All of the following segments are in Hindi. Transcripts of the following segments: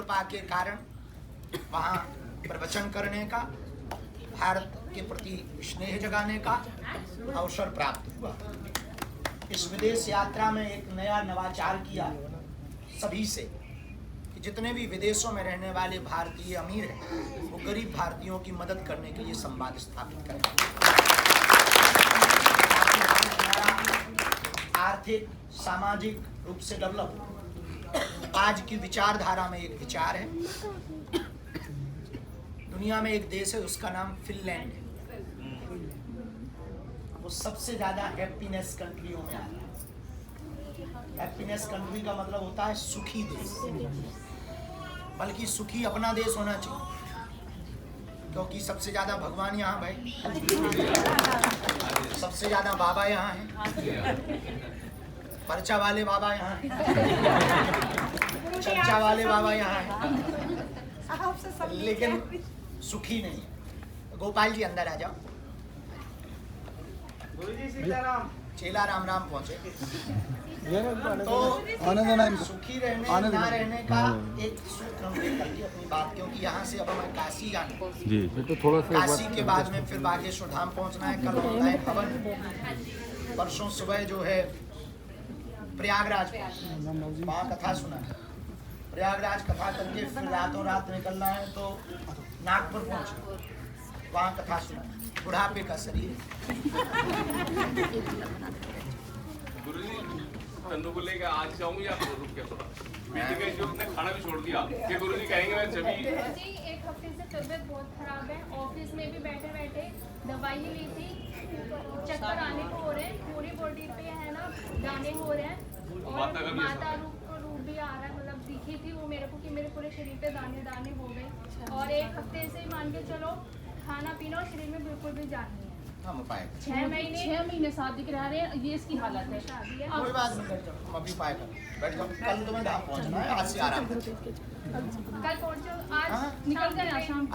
कृपा के कारण वहाँ प्रवचन करने का, भारत के प्रति स्नेह जगाने का अवसर प्राप्त हुआ। इस विदेश यात्रा में एक नया नवाचार किया सभी से कि जितने भी विदेशों में रहने वाले भारतीय अमीर हैं वो गरीब भारतीयों की मदद करने के लिए संवाद स्थापित करें। आर्थिक सामाजिक रूप से डेवलप आज की विचारधारा में एक विचार है। दुनिया में एक देश है, उसका नाम फिनलैंड है। वो सबसे ज्यादा हैप्पीनेस कंट्रियों में आता है। हैप्पीनेस कंट्री का मतलब होता है सुखी देश, बल्कि सुखी अपना देश होना चाहिए, क्योंकि सबसे ज्यादा भगवान यहाँ भाई, सबसे ज्यादा बाबा यहाँ हैं, पर्चा वाले बाबा यहाँ हैं, चर्चा वाले बाबा यहाँ हैं, लेकिन सुखी नहीं है। गोपाल जी अंदर आ जाओ। चेला राम राम पहुंचे तो सुखी रहने ना रहने का एक सूत्र हम लेकर के अपनी बात, क्योंकि यहाँ से अब हमें काशी जाना जी, तो थोड़ा सा काशी के बाद में फिर बागेश्वर धाम पहुँचना है। कल होता है हवन, परसों सुबह जो है प्रयागराज वहाँ कथा सुना है। प्रयागराज कथा करके फिर रातों रात निकलना है तो नागपुर पहुँचना, वहाँ कथा सुना है। बुढ़ापे का शरीर। गुरुजी तन्नू को लेकर आज जाऊंगी या रुक के थोड़ा बेटी का जो उसने खाना भी छोड़ दिया कि गुरुजी कहेंगे मैं जब जी एक हफ्ते से तबीयत बहुत खराब है। ऑफिस में भी बैठे बैठे दवाई ली थी, चक्कर आने को हो रहे हैं, पूरी बॉडी पे है ना दाने हो रहे हैं और माता रूप भी आ रहा है। मतलब दिखी थी वो मेरे को कि मेरे पूरे शरीर पे दाने दाने हो गए और एक हफ्ते से मान के चलो खाना पीना और शरीर में बिल्कुल भी जान नहीं है। हम उपाय 6 महीने साथ दिख रहा है, ये इसकी हालत है। कोई बात नहीं, बैठ जाओ, हम अभी उपाय कर बैठ जाओ। कल तुम्हें धाम पहुंचना है, आज से आराम करो। कल पहुंचो, आज निकल गए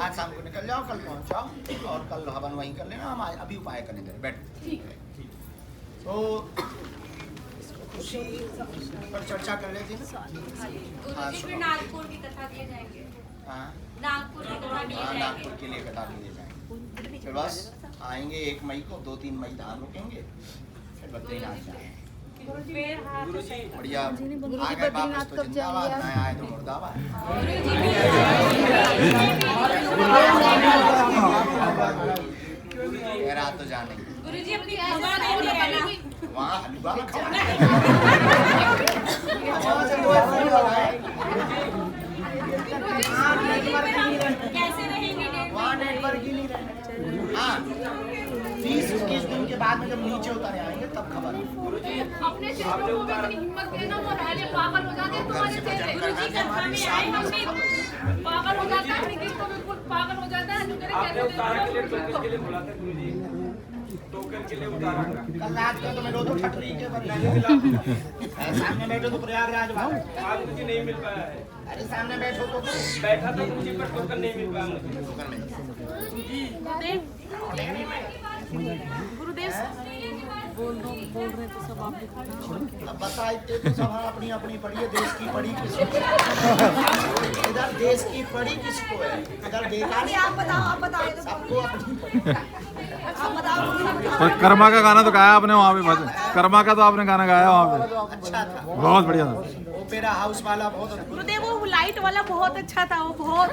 आज शाम को निकल जाओ, कल पहुंच जाओ और कल हवन वहीं कर लेना। हम अभी उपाय करने दे बैठ। ठीक है। तो खुशी पर चर्चा कर रहे थे फिर नागपुर की कथा दिए जाएंगे। नागपुर की कथा दिए जाएंगे। नागपुर के लिए कथा दिए जाएंगे। फिर बस आएंगे 1 मई को, 2-3 मई धाम रुकेंगे, फिर बद्रीनाथ जाएंगे। बढ़िया आ गए वापस तो जिंदाबाद, ना आए तो मुर्दाबाद। रात तो जाने गुरुजी अपनी खबर नहीं दे रहे ना, वहाँ हलवा कैसे रहेंगे? वहाँ नेटवर्क ही नहीं रहेगा। हाँ 20-21 दिन के बाद में जब नीचे उतर आएंगे तब खबर अपने शरीर को भी इतनी हिम्मत देना, वो राजे पागल हो जाते हैं तुम्हारे चेहरे। गुरुजी कथा में आए हम भी पागल हो जाता है, निखिल तो बिल्कुल पागल हो जाता है। जो के लिए बुला था गुरुजी, टोकन के लिए उतारा था। कल रात का तो मैं दो ठटरी के सामने बैठो तो प्रयागराज आज मुझे नहीं मिल पाया है। अरे सामने बैठो तो बैठा था गुरुजी पर टोकन नहीं मिल पाया मुझे। टोकन में गुरुदेव बोल रहे तो सब आप अब बताइए तो सब अपनी अपनी पढ़िए। देश की पढ़ी किसको, इधर देश की पढ़ी किसको है, इधर बेकार। आप बताओ सबको अपनी पढ़ी। पर कर्मा का गाना तो गाया आपने वहाँ पे, कर्मा का तो आपने गाना गाया वहाँ पे, अच्छा था, बहुत बढ़िया था। ओपेरा हाउस वाला बहुत अद्भुत। गुरुदेव वो लाइट वाला बहुत अच्छा था, वो बहुत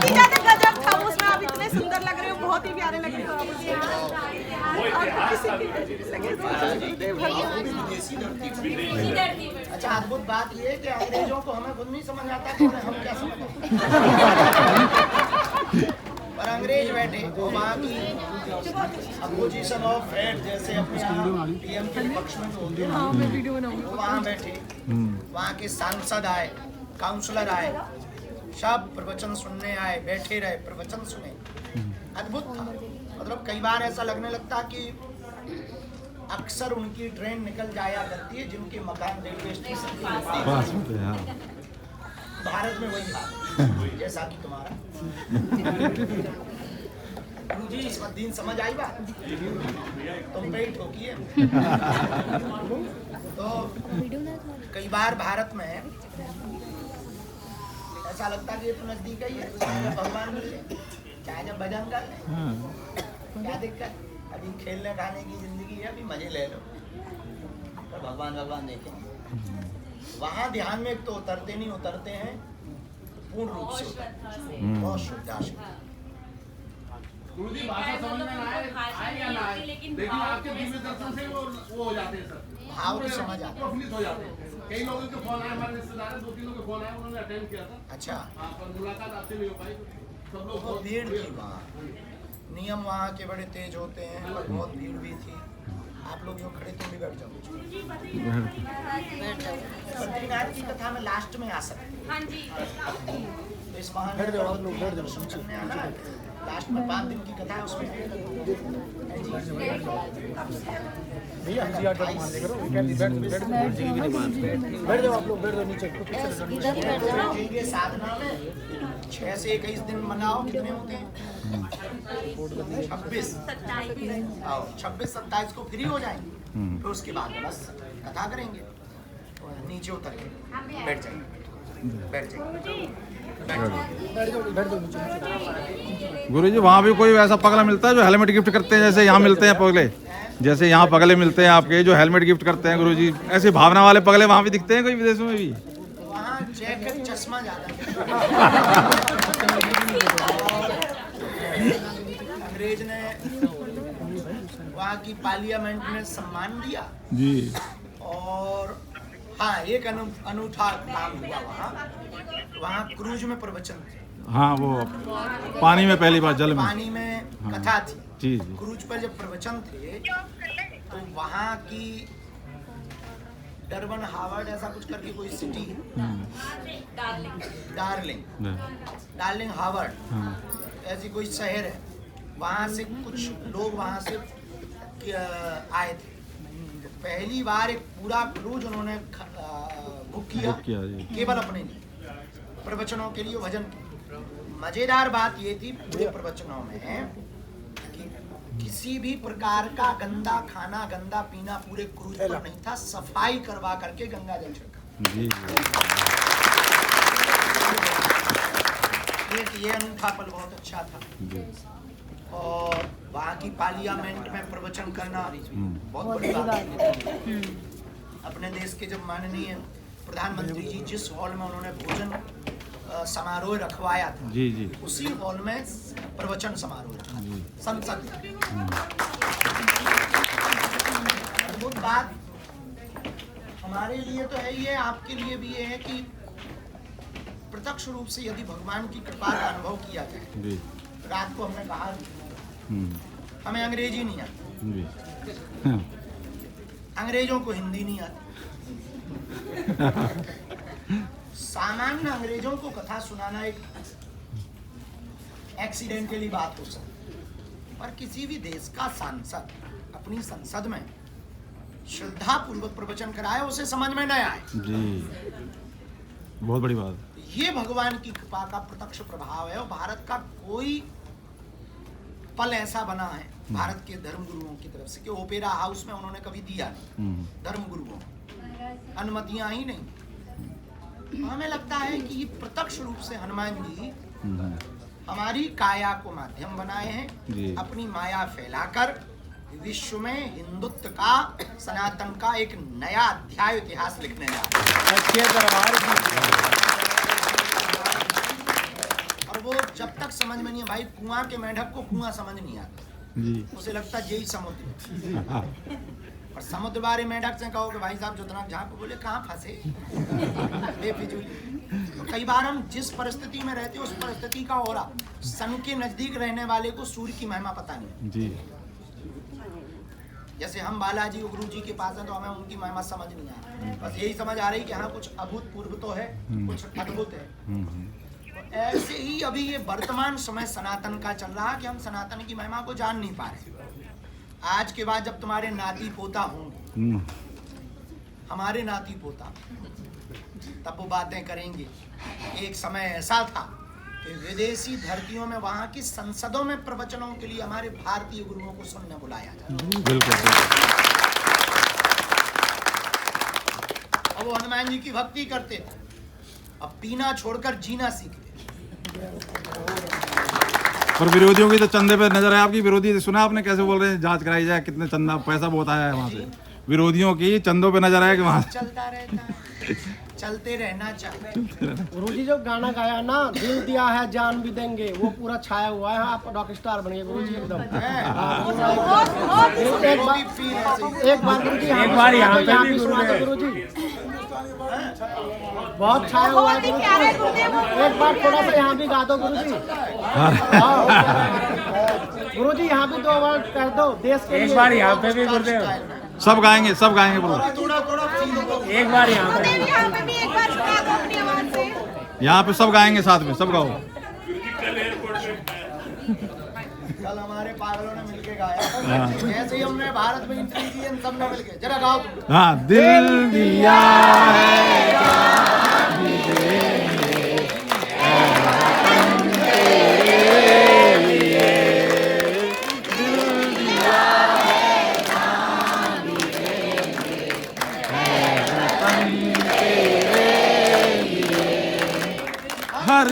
ही ज्यादा गजब था। वो उसमें आप इतने सुंदर लग रहे हो, बहुत ही प्यारे लग रहे हो। विदेशी धरती। अच्छा अद्भुत बात ये है कि अंग्रेजों को हमें खुद नहीं समझ आता कि हम क्या समझ पर अंग्रेज बैठे तो वहाँ की अपोजिशन ऑफ फेट जैसे अपने यहाँ पीएम के पक्ष में होते हैं, वो वहाँ बैठे, वहाँ के सांसद आए, काउंसलर आए, सब प्रवचन सुनने आए, बैठे रहे, प्रवचन सुने। अद्भुत था। मतलब कई बार ऐसा लगने लगता कि अक्सर उनकी ट्रेन निकल जाया करती है जिनके मकान रेलवे स्टेशन के होते हैं। भारत में वही हाल जैसा कि तुम्हारा। गुरुजी इस दिन समझ आई बात, तुम पे ही ठोकी है। तो कई बार भारत में ऐसा लगता कि ये तो नजदीक ही है, जब भगवान मिल ले, चाहे जब भजन कर ले, क्या दिक्कत। अभी खेलने खाने की जिंदगी है, अभी मजे ले लो, तो भगवान देखेंगे। वहाँ ध्यान में एक तो उतरते नहीं, उतरते हैं पूर्ण रूप से उतरते हैं। बहुत श्रद्धा से। गुरुजी भाषा समझ में आए या ना आए, लेकिन आपके दिव्य दर्शन से वो हो जाते हैं सर, भाव की समझ आता है। प्रफुल्लित हो जाते हैं। कई लोगों के फोन आए, हमारे रिश्तेदार 2-3 लोगों के फोन आए, उन्होंने अटेंड किया था। अच्छा, पर मुलाकात आपसे नहीं हो पाई, सब लोग बहुत भीड़ थी वहाँ, नियम वहाँ के बड़े तेज होते हैं, और बहुत भीड़ भी थी। आप लोग जो खड़े थे भी बैठ जाओ। बद्रीनाथ की कथा में लास्ट में आ सकते। हाँ जी, तो इस महान दर्शन करने आना है। लास्ट में 5 दिन की कथा है, उसमें बैठ जाओ आप लोग, बैठ जाओ नीचे। ये साधना में 6 से 21 दिन मनाओ, कितने होते हैं? 26, 27 को फ्री हो जाएंगे, तो उसके बाद बस कथा करेंगे, नीचे उतर के बैठ जाएंगे, बैठ जाएंगे। गुरु जी वहाँ भी कोई वैसा पगला मिलता है जो हेलमेट गिफ्ट करते हैं, जैसे यहाँ मिलते हैं पगले, जैसे यहाँ पगले मिलते हैं आपके जो हेलमेट गिफ्ट करते हैं गुरु जी, ऐसे भावना वाले पगले वहाँ भी दिखते हैं कोई विदेशों में भी? वहाँ जैकेट चश्मा ज्यादा अंग्रेज ने वहाँ की पार्लियामेंट में सम्मान दिया जी। और हाँ, एक अनूठा काम हुआ वहाँ क्रूज में प्रवचन थे। हाँ, वो पानी में पहली बार, जल में, पानी में कथा थी जी। क्रूज पर जब प्रवचन थे तो वहाँ की डरबन हावर्ड ऐसा कुछ करके कोई सिटी, डार्लिंग हावर्ड ऐसी कोई शहर है, वहाँ से कुछ लोग वहाँ से आए थे। पहली बार एक पूरा क्रूज उन्होंने बुक किया केवल अपने लिए, प्रवचनों के लिए, भजन। मजेदार बात ये थी पूरे प्रवचनों में कि किसी भी प्रकार का गंदा खाना, गंदा पीना पूरे क्रूज पर नहीं था, सफाई करवा करके गंगा जल छिड़का। ये अनूठा पल बहुत अच्छा था। और वहाँ की पार्लियामेंट में प्रवचन करना बहुत बड़ी बात है। अपने देश के जब माननीय प्रधानमंत्री जी जिस हॉल में उन्होंने भोजन समारोह रखवाया था, जी जी, उसी हॉल में प्रवचन समारोह रखा, संसद। अद्भुत बात हमारे लिए तो है ये, आपके लिए भी ये है कि प्रत्यक्ष रूप से यदि भगवान की कृपा का अनुभव किया जाए। रात को हमने कहा हमें अंग्रेजी नहीं आती, अंग्रेजों को हिंदी नहीं आती। सामान्य अंग्रेजों को कथा सुनाना एक एक्सीडेंटली बात हो सकती, पर किसी भी देश का सांसद अपनी संसद में श्रद्धा पूर्वक प्रवचन कराए, उसे समझ में न आए जी, बहुत बड़ी बात। ये भगवान की कृपा का प्रत्यक्ष प्रभाव है। और भारत का कोई पल ऐसा बना है भारत के धर्मगुरुओं की तरफ से कि ओपेरा हाउस में उन्होंने कभी दिया नहीं, धर्मगुरुओं अनुमतियां ही नहीं। हमें लगता है कि ये प्रत्यक्ष रूप से हनुमान जी हमारी काया को माध्यम बनाए हैं, अपनी माया फैलाकर विश्व में हिंदुत्व का, सनातन का एक नया अध्याय इतिहास लिखने जा रहे हैं। और वो जब तक समझ में नहीं है, भाई कुआं के मेंढक को कुआं समझ नहीं आता, उसे लगता यही समुद्र। और समुद्र बारे मेंढक से कहो कि भाई साहब जोतना झाँको, बोले कहाँ फंसे, बेफिजूल। तो कई बार हम जिस परिस्थिति में रहते हैं उस परिस्थिति का हो रहा, सन के नजदीक रहने वाले को सूर्य की महिमा पता नहीं जी। जैसे हम बालाजी और गुरु जी के पास हैं तो हमें उनकी महिमा समझ नहीं आ रही, बस यही समझ आ रही कि हाँ कुछ अभूतपूर्व तो है, कुछ अद्भुत है। ऐसे ही अभी ये वर्तमान समय सनातन का चल रहा कि हम सनातन की महिमा को जान नहीं पा रहे। आज के बाद जब तुम्हारे नाती पोता होंगे, हमारे नाती पोता, तब वो बातें करेंगे। एक समय ऐसा था कि विदेशी धरतियों में वहां की संसदों में प्रवचनों के लिए हमारे भारतीय गुरुओं को सुनने बुलाया जाता। अब वो हनुमान जी की भक्ति करते थे अब पीना छोड़कर जीना सीखे। पर विरोधियों की तो चंदे पे नजर है आपकी। विरोधी सुना आपने कैसे बोल रहे हैं जांच कराई जाए, कितने चंदा पैसा बहुत आया है वहाँ से। विरोधियों की चंदों पे नजर है कि वहाँ चलता रहता है, चलते रहना चाहिए। गुरुजी जो गाना गाया ना, दिल दिया है जान भी देंगे, वो पूरा छाया हुआ है। आप रॉक स्टार बन गए गुरुजी एकदम। एक बार गुरुजी, एक बार यहाँ पे भी गुरुजी बहुत छाया हुआ है गुरुजी। एक बार थोड़ा सा यहाँ भी गा दो गुरुजी। गुरुजी यहाँ भी 2 बार कर दो देश के लिए। एक बार यहाँ पे भी गुरुदेव सब गाएंगे बोलो। एक बार यहाँ पे भी एक बार गा दो अपनी आवाज से। यहाँ पे सब गाएंगे साथ में, सब गाओ। कल हमारे पागलों ने मिलके गाया, जैसे ही हमने भारत में एंट्री की हम सब ने मिलके, जरा गाओ। हाँ, दिल दिया है हर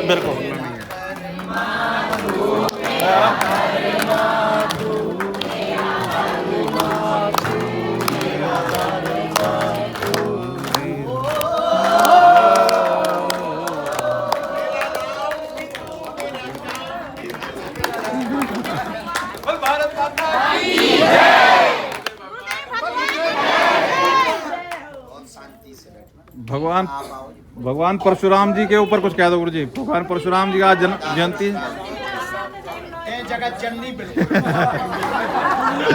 मेरे को भगवान परशुराम जी के ऊपर कुछ कह दो गुरु जी। भगवान परशुराम जी का आज जयंती जगत जननी बिल्कुल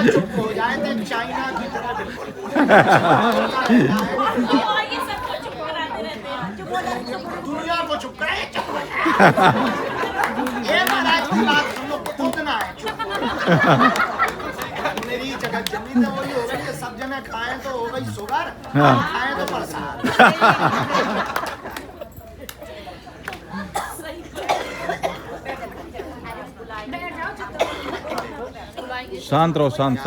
चुप हो जाए तो चाइना की तरह बिल्कुल दुनिया को चुप कराए, चुप हो जाए। ये महाराज की बात हम लोग को कूदना है। मेरी जगत जननी तो वही हो गई कि सब जने खाएं तो हो गई शुगर, खाएं तो प्रसाद। शांत रहो, शांत।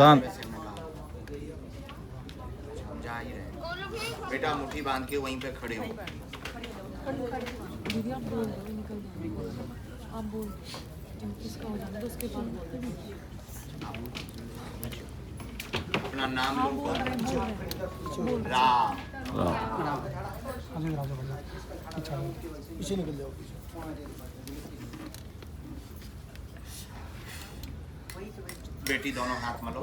बेटा मुट्ठी बांध के वहीं पे खड़े हो। अपना नाम लो। राम। पीछे निकल जाओ। बेटी दोनों हाथ मलो,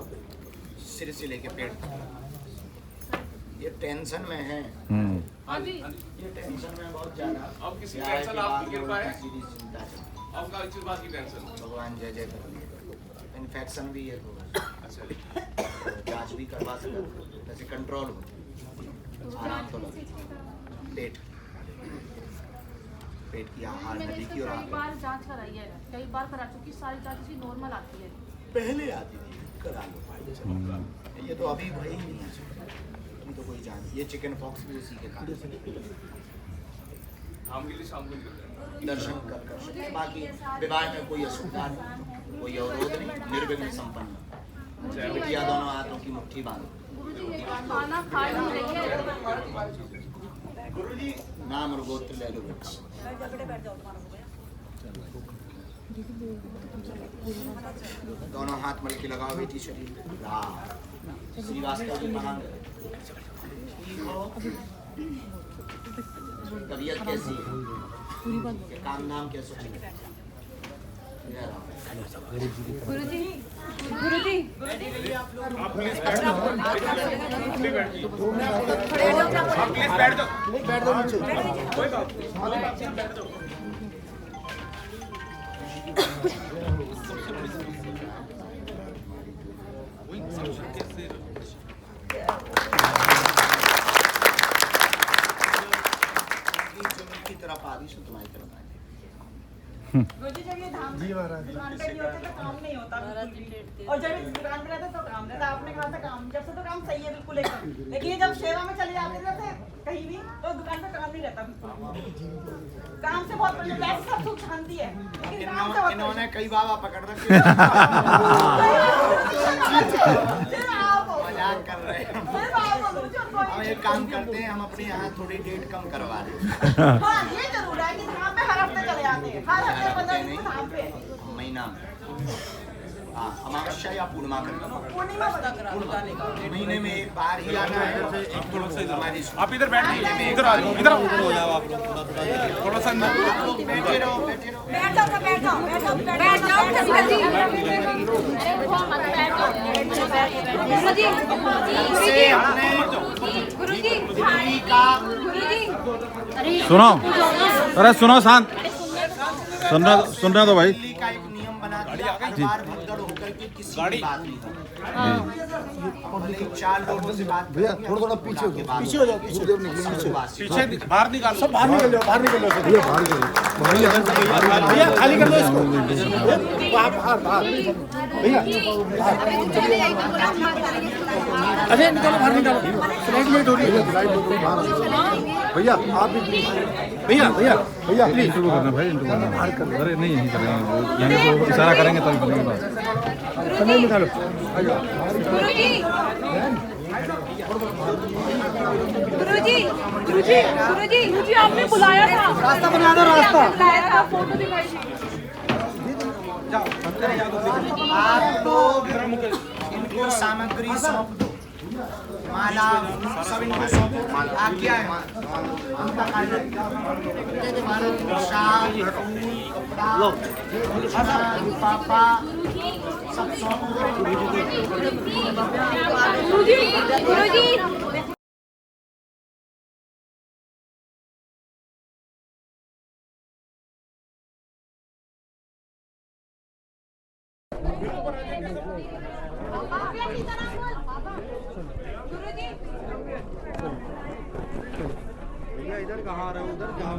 सिर से लेके पेट तक। ये टेंशन में है, ये टेंशन में बहुत ज्यादा। अब किसी टेंशन आपकी कृपा है, अब का किस बात की टेंशन? भगवान जय जय कर। इन्फेक्शन भी है, अच्छा जांच भी करवा सकते, जैसे कंट्रोल हो, आराम तो लगे। पेट की आहार नली की और कई बार जांच कराई है, कई बार करा चुकी, सारी जांच की नॉर्मल आती है। पहले आती थी, करा लो भाई। ये तो अभी भाई नहीं है, तो कोई जान। ये चिकन पॉक्स भी उसी के कारण। हम के लिए शाम को निकलते हैं। दर्शन कर बाकी विवाह में कोई असुविधा नहीं, कोई अवरोध नहीं, निर्विघ्न संपन्न। बिटिया दोनों हाथों की मुट्ठी बांधो। खाना खा नहीं रही है। गुरुजी नाम और गोत्र ले लो। दोनों हाथ मल के लगाओ बेटी शरीर। श्रीवास्तव जी महान। तबीयत कैसी है? काम नाम कैसे? गुरुजी की तरफ आ रही, तुम्हारी तरफ आ रोजी जब ये धाम दुकान पे नहीं होते तो काम नहीं होता बिल्कुल भी। और जब ये दुकान पे रहते तो काम रहता। आपने कहा था काम जब से तो काम सही है बिल्कुल एकदम, लेकिन ये जब सेवा में चले जाते थे कहीं भी तो दुकान पे काम नहीं रहता बिल्कुल। काम से बहुत पैसे सब सुख शांति है, लेकिन काम से बहुत इन्होंने कई बाबा पकड़ रखे मजाक कर रहे हैं। हम एक काम करते हैं, हम अपने यहाँ थोड़ी डेट कम करवा रहे हैं। हाँ ये जरूर है कि धाम पे हर हफ्ते चले जाते हैं, हर हफ्ते 15 दिन धाम पे महीना हाँ अमावस्या या पूर्णिमा करके पूर्णिमा बता महीने में एक बार ही आना है। हमारी आप इधर बैठ जाइए, इधर आ जाओ, इधर हो जाओ आप लोग थोड़ा सा अंदर। बैठे रहो बैठे रहो। बैठ जाओ बैठ जाओ बैठ जाओ इससे हमने गुरुजी दिल्ली का सुनो, अरे सुनो शांत, सुनने दो भाई। दिल्ली का एक नियम बना दिया, हर बार भगदड़ होकर के किसी की बात नहीं करनी। भले ही 4 लोगों से बात भैया थोड़ा पीछे हो जाओ पीछे बाहर निकाल, सब बाहर निकल जाओ बाहर निकल जाओ भैया बाहर निकल जाओ भैया खाली कर दो इसको बाहर बाहर भैया अरे निकालो बाहर निकालो फ्लाइट लेट हो रही है भैया आप भी भैया भैया भैया प्लीज इंटरव्यू करना भाई, इंटरव्यू करना बाहर कर। अरे नहीं यहीं करेंगे, यहीं तो इशारा करेंगे तभी करेंगे बात। समय निकालो गुरुजी गुरुजी गुरुजी गुरुजी गुरुजी आपने बुलाया था, रास्ता बना दो रास्ता बुलाया था, फोटो दिखाई। आप लोग इनको सामग्री सौंप दो, माला सब इनको सौंपो। क्या है उनका कार्य प्रसाद कपड़ा पापा सब सौंपो। गुरुजी गुरुजी भैया इधर कहाँ आ रहे हो उधर जाओ